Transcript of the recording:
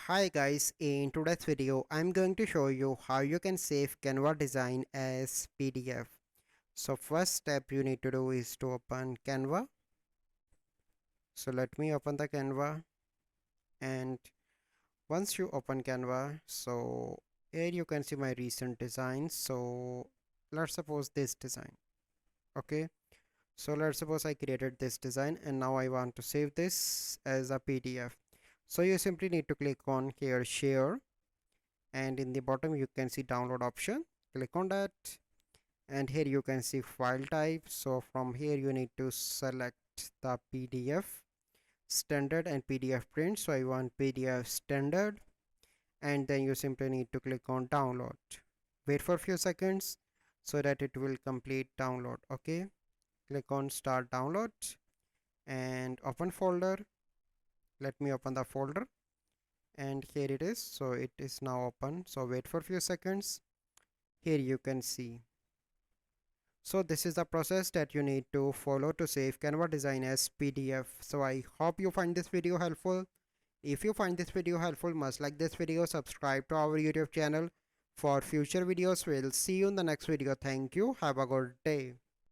Hi guys, in today's video I'm going to show you how you can save Canva design as PDF. So first step you need to do is to open Canva. So let me open the Canva, and once you open Canva, so here you can see my recent designs. So let's suppose this design. Okay, so let's suppose I created this design and now I want to save this as a PDF. So you simply need to click on here share, and in the bottom you can see download option. Click on that, and here you can see file type. So from here you need to select the PDF standard and PDF print. So I want PDF standard, and then you simply need to click on download. Wait for a few seconds so that it will complete download. Okay, click on start download and open folder. Let me open the folder, and here it is. So it is now open. So wait for a few seconds. Here you can see. So this is the process that you need to follow to save Canva design as PDF. So I hope you find this video helpful. If you find this video helpful, must like this video, subscribe to our YouTube channel for future videos. We'll see you in the next video. Thank you. Have a good day.